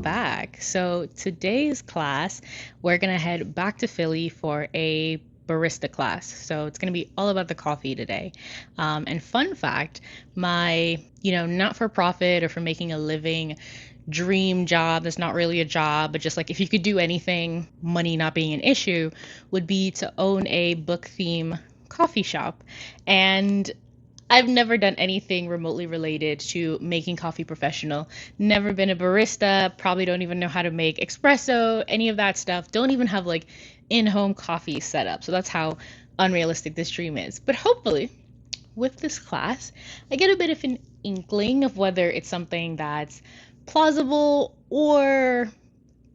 back. So today's class, we're gonna head back to Philly for a barista class. So it's gonna be all about the coffee today. And fun fact, my, not for profit or for making a living dream job that's not really a job, but just like if you could do anything, money not being an issue, would be to own a book theme coffee shop. And I've never done anything remotely related to making coffee professional. Never been a barista, probably don't even know how to make espresso, any of that stuff. Don't even have like in-home coffee set up. So that's how unrealistic this dream is. But hopefully, with this class, I get a bit of an inkling of whether it's something that's plausible or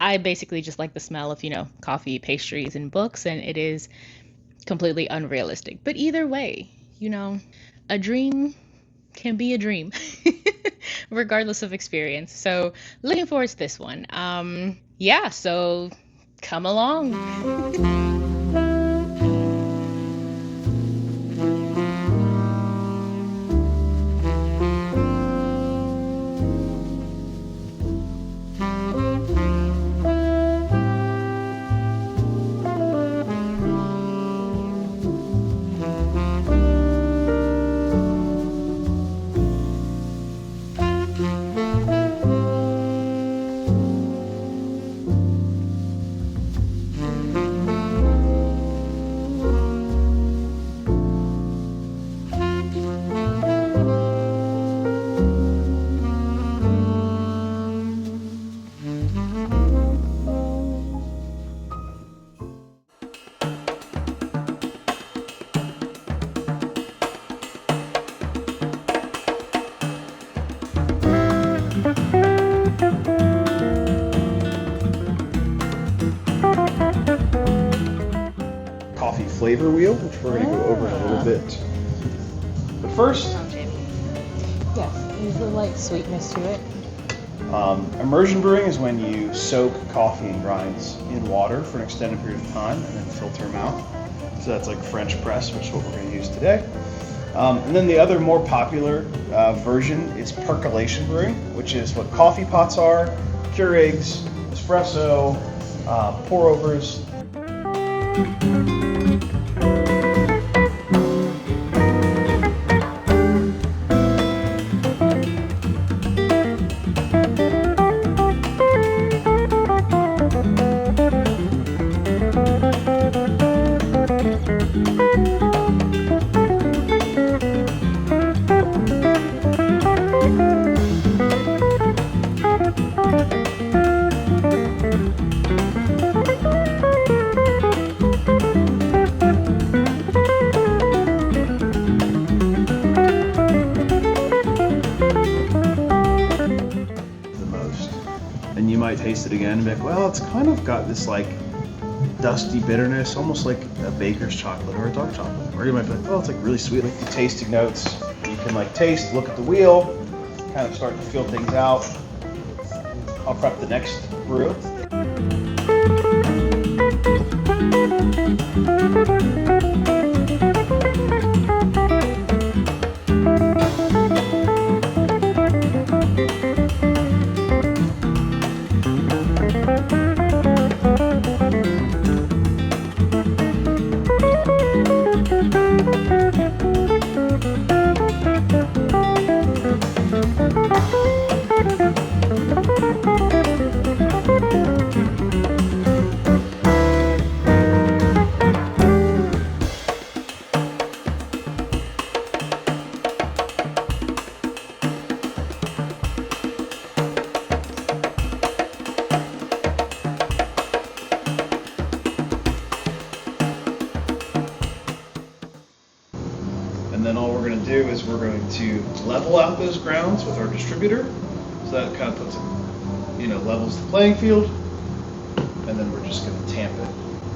I basically just like the smell of, coffee, pastries, and books, and it is completely unrealistic. But either way, a dream can be a dream, regardless of experience. So, looking forward to this one. Yeah, so come along. Coffee flavor wheel, which we're going to go over in a little bit. But first, Yes, there's a light sweetness to it. immersion brewing is when you soak coffee and grinds in water for an extended period of time and then filter them out. So that's like French press, which is what we're going to use today. And then the other more popular version is percolation brewing, which is what coffee pots are, Keurigs, espresso, pour overs. And you might taste it again and be like, well, it's kind of got this like dusty bitterness, almost like a baker's chocolate or a dark chocolate. Or you might be like, oh, it's like really sweet. Like the tasting notes, you can like taste, look at the wheel, kind of start to feel things out. I'll prep the next brew. And then all we're going to do is we're going to level out those grounds with our distributor. So that kind of puts it, levels the playing field. And then we're just going to tamp it.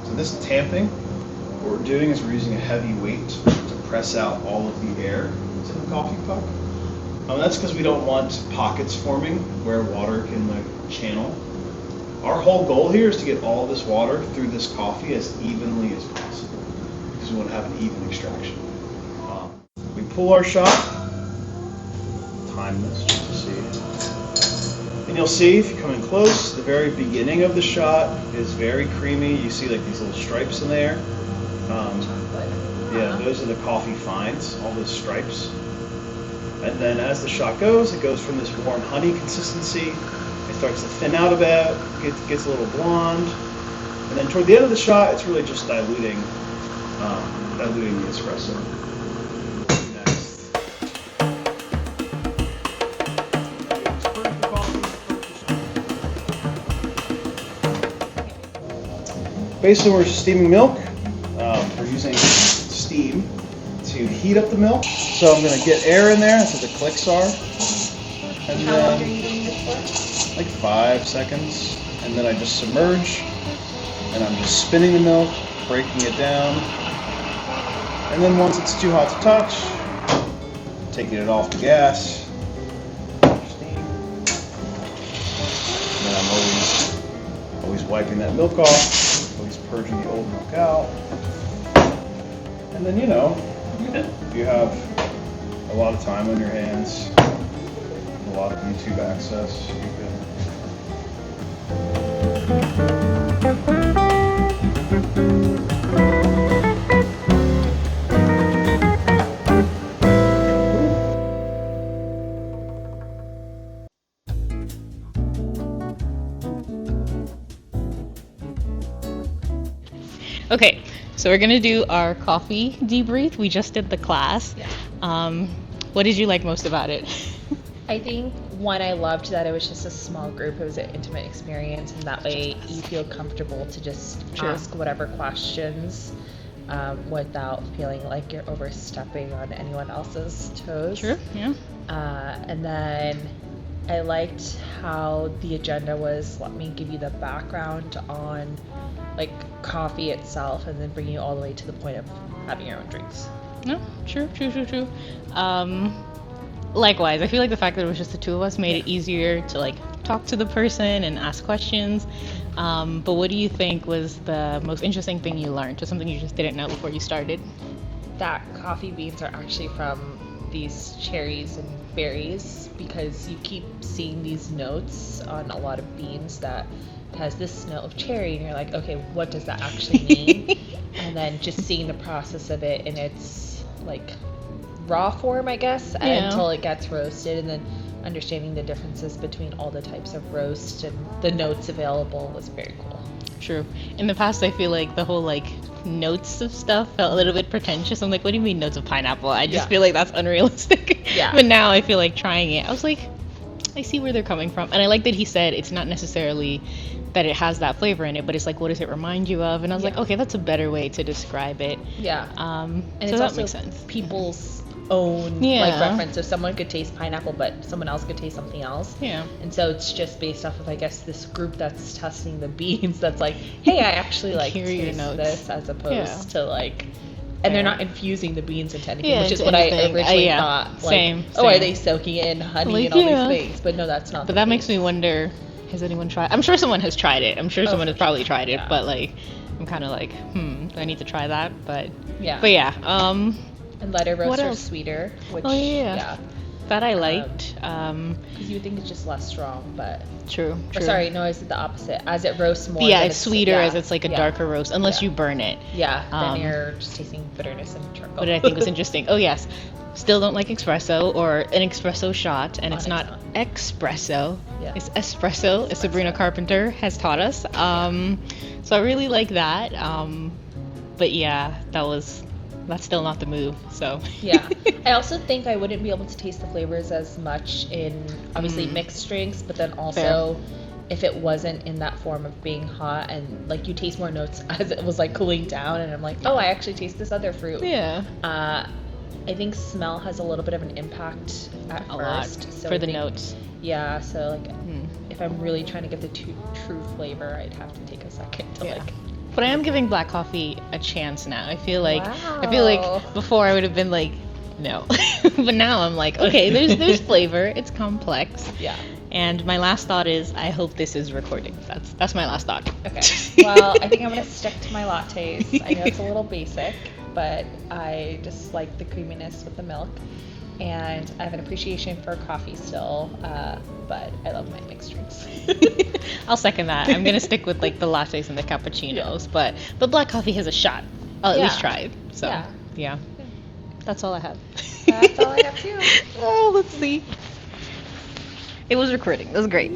So this tamping, what we're doing is we're using a heavy weight to press out all of the air into the coffee puck. That's because we don't want pockets forming where water can channel. Our whole goal here is to get all this water through this coffee as evenly as possible because we want to have an even extraction. We pull our shot, time this just to see. And you'll see if you come in close, the very beginning of the shot is very creamy. You see like these little stripes in there. Yeah, those are the coffee fines, all those stripes. And then as the shot goes, it goes from this warm honey consistency. It starts to thin out a bit, gets a little blonde. And then toward the end of the shot, it's really just diluting the espresso. Basically, we're steaming milk. We're using steam to heat up the milk. So I'm going to get air in there. That's what the clicks are. And How long are you doing this for? like 5 seconds. And then I just submerge. And I'm just spinning the milk, breaking it down. And then once it's too hot to touch, taking it off the gas. Steam. And then I'm always wiping that milk off. Purging the old milk out. And then, if you have a lot of time on your hands, a lot of YouTube access, you can. Okay, so we're gonna do our coffee debrief. We just did the class. Yeah. What did you like most about it? I think one, I loved that it was just a small group. It was an intimate experience, and that way you feel comfortable to just ask whatever questions without feeling like you're overstepping on anyone else's toes. True, yeah. And then I liked how the agenda was, let me give you the background on like coffee itself, and then bring you all the way to the point of having your own drinks. No, true. Likewise, I feel like the fact that it was just the two of us made it easier to like talk to the person and ask questions. But what do you think was the most interesting thing you learned, or something you just didn't know before you started? That coffee beans are actually from these cherries and berries, because you keep seeing these notes on a lot of beans that has this note of cherry, and you're like, okay, what does that actually mean? And then just seeing the process of it in its like raw form, I guess, until it gets roasted, and then understanding the differences between all the types of roast and the notes available was very cool. True. In the past, I feel like the whole like notes of stuff felt a little bit pretentious. I'm like, what do you mean notes of pineapple? I just feel like that's unrealistic. Yeah. But now I feel like trying it, I was like, I see where they're coming from. And I like that he said it's not necessarily that it has that flavor in it, but it's like, what does it remind you of? And I was like, okay, that's a better way to describe it. Yeah. And so it's that also makes sense. People's own like reference. So someone could taste pineapple, but someone else could taste something else. Yeah. And so it's just based off of, I guess, this group that's testing the beans. That's like, hey, I actually like Hear your taste notes. this, as opposed to like. And they're not infusing the beans into anything, which is into what anything. I originally Yeah. thought. Like, Same. are they soaking it in honey Like, and all these things? But no, that's not. But that makes me wonder, has anyone tried? I'm sure someone has tried it. I'm sure someone has probably tried it. Yeah. But like, I'm kind of like, do I need to try that? But yeah. And lighter roasts are sweeter, which that I liked. Because you would think it's just less strong, but True. Or sorry, no, is it the opposite? As it roasts more, yeah, it's sweeter as it's like a yeah. darker roast, unless you burn it. Yeah, then you're just tasting bitterness and charcoal. What did I think was interesting? Oh yes, still don't like espresso or an espresso shot, and it's not espresso. Yeah. It's espresso, as Sabrina Carpenter has taught us. So I really like that. But yeah, that's still not the move. So yeah, I also think I wouldn't be able to taste the flavors as much in obviously mixed drinks, but then also if it wasn't in that form of being hot, and like you taste more notes as it was like cooling down, and I'm like, oh, I actually taste this other fruit. Yeah. I think smell has a little bit of an impact at first. So for the notes. Yeah, so like if I'm really trying to get the true flavor, I'd have to take a second to like. But I am giving black coffee a chance now. I feel like before I would have been like, no. But now I'm like, okay, there's flavor. It's complex. Yeah. And my last thought is, I hope this is recording. That's my last thought. Okay. Well, I think I'm gonna stick to my lattes. I know it's a little basic, but I just like the creaminess with the milk, and I have an appreciation for coffee still. But I love my mixed mixed drinks. I'll second that. I'm gonna stick with like the lattes and the cappuccinos, but black coffee has a shot. I'll at least try it. So yeah. That's all I have. That's all I have too. Oh, let's see. It was recording. That was great.